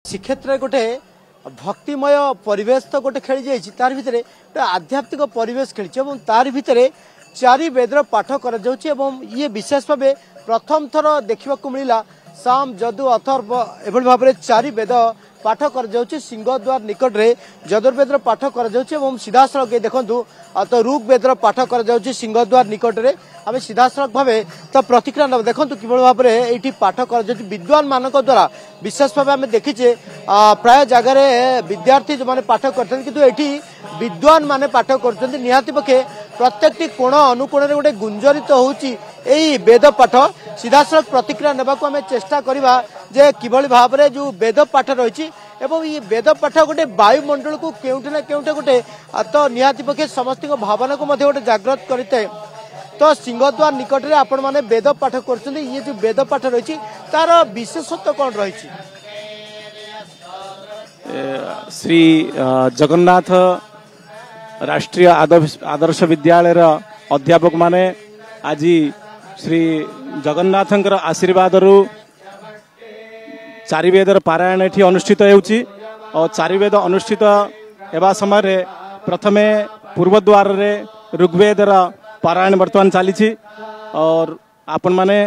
श्रीक्षेत्र गोटे भक्तिमय परिवेश तो गोटे खेली जाइए तार भितर गोटे आध्यात्मिक परिवेश खेली तार भितर चारि वेदर पाठ कर ये विशेष भाव प्रथम थर देखा मिलला साम जदु अथर्व एभली भाव में चारि वेद पाठ कर सिंहद्वार निकट में यजुर्वेद पाठ कर सीधा सड़क देखु तो ऋग्वेद पाठ कर सिंहद्वार निकट में आम सीधा सड़क भाव तो प्रतिक्रिया ना देखो कि भाव में ये पाठ कर विद्वान मान द्वारा विशेष भाव आम देखीचे प्राय जगार विद्यार्थी जो मैंने पाठ करते किंतु ये विद्वान माने पाठ कर निहाती पक्षे प्रत्येक कोण अनुकोण गोटे गुंजरित होची वेद पाठ सीधा सड़क प्रतिक्रिया नेबाकू आम चेष्टा करवा जे किभली भाव में जो वेद पाठ रही ये वेद पाठ गोटे वायुमंडल को केउठे ना केउठे गोटे तो निहाती पक्षे समस्त भावना को गोटे जागृत करते तो सिंहद्वार निकट में आपण माने वेद पाठ कर ये जो वेद पाठ रही तार विशेषत्व कौन रही श्री जगन्नाथ राष्ट्रीय आदर्श विद्यालय अध्यापक माने आज श्री जगन्नाथंकर आशीर्वाद रु चारि वेदर पारायण एठी अनुष्ठित होउची और चारि वेद अनुष्ठित हेबा समय प्रथमे पूर्वद्वार रे ऋग्वेदर पारायण वर्तमान चली और आपण माने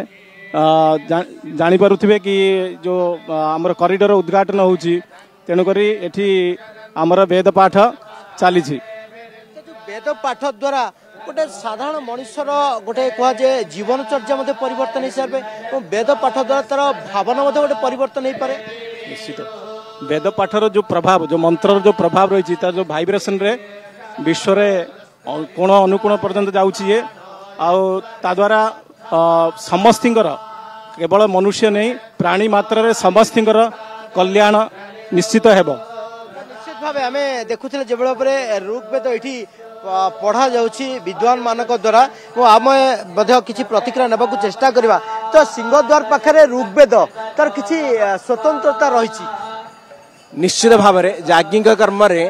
जानी पारुथिबे कि जो आमर कॉरिडोर उद्घाटन होउची तेणुकरी एठी आमर वेद पाठ चली वेद पाठ द्वारा गोटे साधारण मनुष्यर गोटे कह जाए जीवनचर्या मध्य परिवर्तन हिसाब से वेद पाठ द्वारा तार भावना गोटे परिवर्तन हो पारे निश्चित वेद पाठर जो प्रभाव जो मंत्र जो प्रभाव रही तार जो भाइब्रेसन रे विश्व रे कोण अनुकोण पर्यंत जाउछि ता द्वारा समस्तिंकर केवल मनुष्य नहीं प्राणी मात्र रे समस्तिंकर कल्याण निश्चित हेबो निश्चित भाव आम देखुले जो ऋग्वेद ये पढ़ा जाउछि विद्वान मानक द्वारा आम किसी प्रतिक्रिया नेबाकू चेष्टा करवा तो सिंहद्वार पाखरे ऋग्वेद तार किसी स्वतंत्रता रही निश्चित भाव में याज्ञिक कर्म रे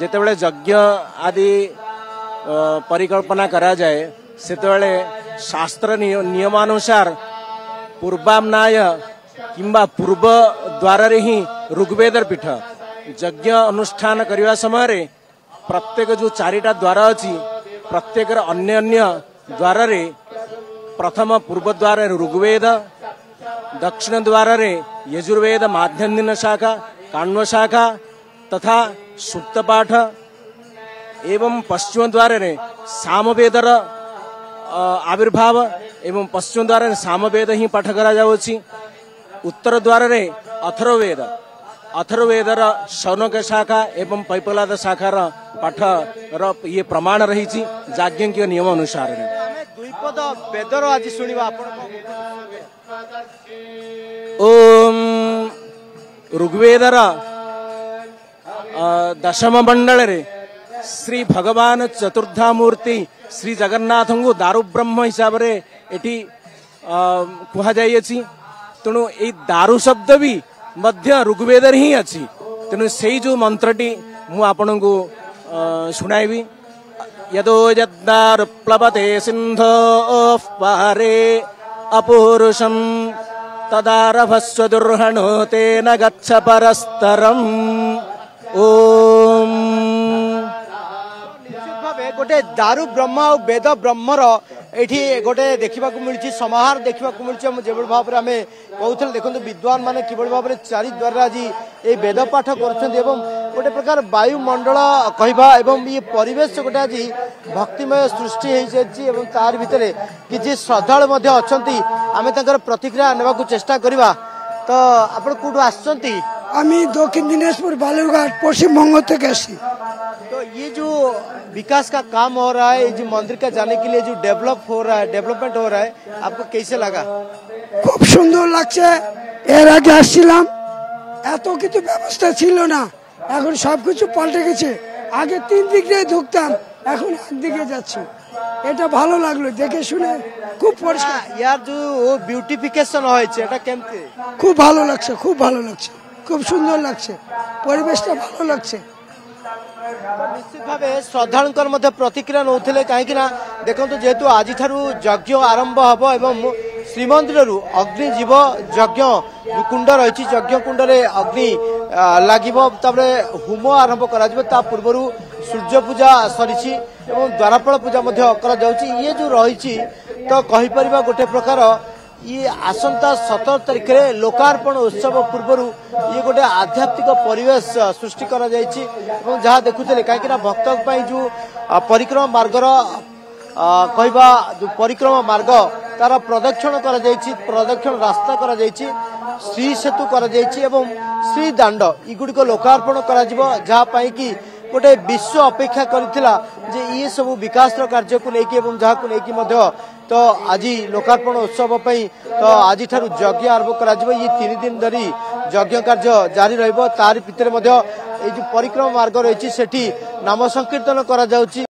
जेतेबेले यज्ञ आदि परिकल्पना करा जाए सेतेबेले शास्त्र नियमानुसार पूर्वामनाय किंबा पूर्व द्वार रे ही ऋग्वेदर पीठ यज्ञ अनुष्ठान करने समय प्रत्येक जो चारिटा द्वार अच्छी प्रत्येक अन्य अन्य द्वार रे प्रथम पूर्व द्वार ऋग्वेद दक्षिण द्वार रे यजुर्वेद माध्यन्दिन शाखा काण्व शाखा तथा सुक्त पाठ एवं पश्चिम द्वार रे सामवेदर आविर्भाव एवं पश्चिम द्वार रे सामवेद ही पाठ करा जाउछि उत्तर द्वार रे अथर्ववेदर शौनक शाखा एवं पैपलाद शाखार पाठ ये प्रमाण रही याज्ञिक नियम अनुसार द्विपद वेदर आज सुनिबा ओम ऋग्वेदर दशम मंडल रे श्री भगवान चतुर्धा मूर्ति श्री जगन्नाथ को दारु ब्रह्म हिसाब रे एठी कहा जाइए तेणु ये दारु शब्द भी मध्य ऋग्वेदर ही अच्छी तेणु से जो मंत्रटी मु आपण को शुणाइबी यदो यद्दारु प्लवते सिंधो पारे अपूरुषम तदारभस्व दुर्हणो तेन गच्छ परस्तरम ओम गोटे दारु ब्रह्म और वेद ब्रह्मर एठी गोटे देखा मिली समाहार देखा मिली जो भाव में आम कहते देखो विद्वान माने किभली भाव में चारि द्वारा आज ये वेद पाठ कर गोटे प्रकार वायुमंडल कहवा ये परिवेश गोटे आज भक्तिमय सृष्टि हो जाए तार भितर किसी श्रद्धालु अच्छा आम प्रतिक्रिया नेबाकू चेष्टा करवा तो आप कौटू आसछंती दक्षिण दिनाजपुर बालूरघाट पश्चिम बंग तक आसी तो ये जो विकास का काम हो रहा है, ये जो मंदिर का जाने के लिए जो डेवलपमेंट हो रहा है, आपको कैसे लगा? खूब सुंदर লাগছে। এর আগে আসছিলাম এত কিছু ব্যবস্থা ছিল না, এখন সবকিছু পাল্টে গেছে। আগে তিন দিক দিয়ে ঢুকতাম, এখন একদিকে যাচ্ছি। এটা ভালো লাগলো দেখে শুনে, খুব পরিষ্কার। यार जो বিউটিফিকেশন হয়েছে এটা কেমতে? খুব ভালো লাগছে, খুব ভালো লাগছে, খুব সুন্দর লাগছে, পরিবেশটা ভালো লাগছে। निश्चित भाव श्रद्धा प्रतिक्रिया नौले कहीं देखो जेहेतु आज यज्ञ आरंभ हम एवं ଶ୍ରୀମନ୍ଦିରରୁ ଅଗ୍ନିଜୀବ ଯଜ୍ଞ କୁଣ୍ଡ ରହିଛି ଯଜ୍ଞ କୁଣ୍ଡରେ ଅଗ୍ନି ଲାଗିବ ତାପରେ ହୋମ ଆରମ୍ଭ କରାଯିବ ତା ପୂର୍ବରୁ ସୂର୍ଯ୍ୟ ପୂଜା ସରିଛି ଏବଂ ଦ୍ୱାରପାଳ ପୂଜା ମଧ୍ୟ କରାଯାଉଛି ଇଏ ଯୋଉ ରହିଛି ତ କହିପାରିବା ଗୋଟେ ପ୍ରକାର ଇଏ ଆସନ୍ତା 17 ତାରିଖରେ ଲୋକାର୍ପଣ ଉତ୍ସବ ପୂର୍ବରୁ ଇଏ ଗୋଟେ ଆଧ୍ୟାତ୍ମିକ ପରିବେଶ ସୃଷ୍ଟି କରାଯାଇଛି ଏବଂ ଯାହା ଦେଖୁଥିଲେ କାହିଁକି ନା ଭକ୍ତ ପାଇଁ ଯୋଉ ପରିକ୍ରମା ମାର୍ଗର କହିବା ଯୋଉ ପରିକ୍ରମା ମାର୍ଗ ତାର ପ୍ରଦକ୍ଷିଣ କରାଯାଇଛି ପ୍ରଦକ୍ଷିଣ ରାସ୍ତା କରାଯାଇଛି ଶ୍ରୀ ସେତୁ କରାଯାଇଛି ଏବଂ ଶ୍ରୀ ଦାଣ୍ଡ ଏଗୁଡ଼ିକ ଲୋକାର୍ପଣ କରାଯିବ ଯାହା ପାଇଁ କି गोटे विश्व अपेक्षा करथिला जे ये सब विकास कार्य को लेकिन एवं जहाँ को लेकिन मध्य तो आज लोकार्पण उत्सव पई तो आज ठारू यज्ञ आरंभ करा जिवो ये 3 दिन धरी यज्ञ कार्य जारी रहइबो तार भितर मध्य ए जो परिक्रमा मार्ग रहिछि सेठी नाम संकीर्तन करा जाउछि।